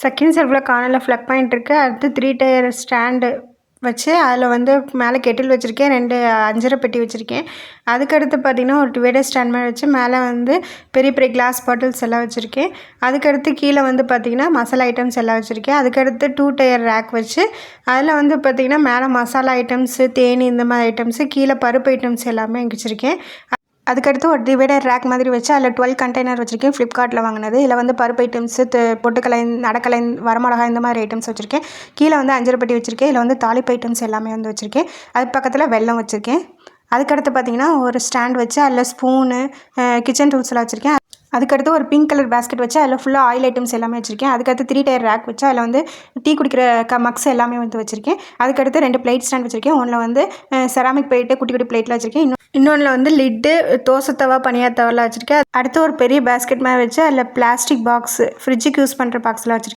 Second ஷெல்ஃபில் கார்னரில் plug point இருக்குது. அடுத்து 3 டயர் ஸ்டாண்டு வச்சு அதில் வந்து மேலே கெட்டில் வச்சுருக்கேன். 2 அஞ்சரை பெட்டி வச்சுருக்கேன். அதுக்கடுத்து பார்த்திங்கன்னா ஒரு டிவைடர் ஸ்டாண்ட் மாதிரி வச்சு மேலே வந்து பெரிய பெரிய கிளாஸ் பாட்டில்ஸ் எல்லாம் வச்சுருக்கேன். அதுக்கடுத்து கீழே வந்து பார்த்திங்கன்னா மசாலா ஐட்டம்ஸ் எல்லாம் வச்சுருக்கேன். அதுக்கடுத்து 2 டயர் ரேக் வச்சு அதில் வந்து பார்த்திங்கன்னா மேலே மசாலா ஐட்டம்ஸு, தேனி இந்த மாதிரி ஐட்டம்ஸு, கீழே பருப்பு ஐட்டம்ஸ் எல்லாமே வச்சுருக்கேன். அதுக்கடுத்து ஒரு டிவைடர் ரேக் மாதிரி வச்சு அதில் 12 கண்டெய்னர் வச்சுருக்கேன். ஃப்ளிப்கார்ட்டில் வாங்கினது. இதில் வந்து பருப்பு ஐட்டம்ஸு, பொட்டுக்கலை, நடக்கலை, வரமிளகா இந்த மாதிரி ஐட்டம்ஸ் வச்சுருக்கேன். கீழே வந்து அஞ்சரை பெட்டி வச்சுருக்கேன். இதில் வந்து தாளிப்பு ஐட்டம்ஸ் எல்லாமே வந்து வச்சுருக்கேன். அது பக்கத்தில் வெல்லம் வச்சுருக்கேன். அதுக்கடுத்து பார்த்திங்கன்னா ஒரு ஸ்டாண்ட் வச்சு அதில் ஸ்பூனு, கிச்சன் டூல்ஸ் எல்லாம் வச்சுருக்கேன். அதுக்கடுத்து ஒரு பிங்க் கலர் பேஸ்கெட் வச்சு அதில் ஃபுல்லாக ஆயில் ஐட்டம்ஸ் எல்லாமே வச்சுருக்கேன். அதுக்கடுத்து 3 டயர் ரேக் வச்சு அதில் வந்து டீ குடிக்கிற மக்ஸ் எல்லாமே வந்து வச்சுருக்கேன். அதுக்கடுத்து 2 பிளேட் ஸ்டாண்ட் வச்சுருக்கேன். ஒன்றில் வந்து செராமிக் பிளேட்டு, குட்டி குட்டி பிளேட்டில் வச்சுருக்கேன். இன்னொன்றில் வந்து லிட்டு, தோசை தவா, பனியார் தவாலாம் வச்சுருக்கேன். அடுத்து ஒரு பெரிய பேஸ்கெட் மாதிரி வச்சு அதில் பிளாஸ்டிக் பாக்ஸு, ஃப்ரிட்ஜுக்கு யூஸ் பண்ணுற பாக்ஸ்லாம் வச்சுருக்கேன்.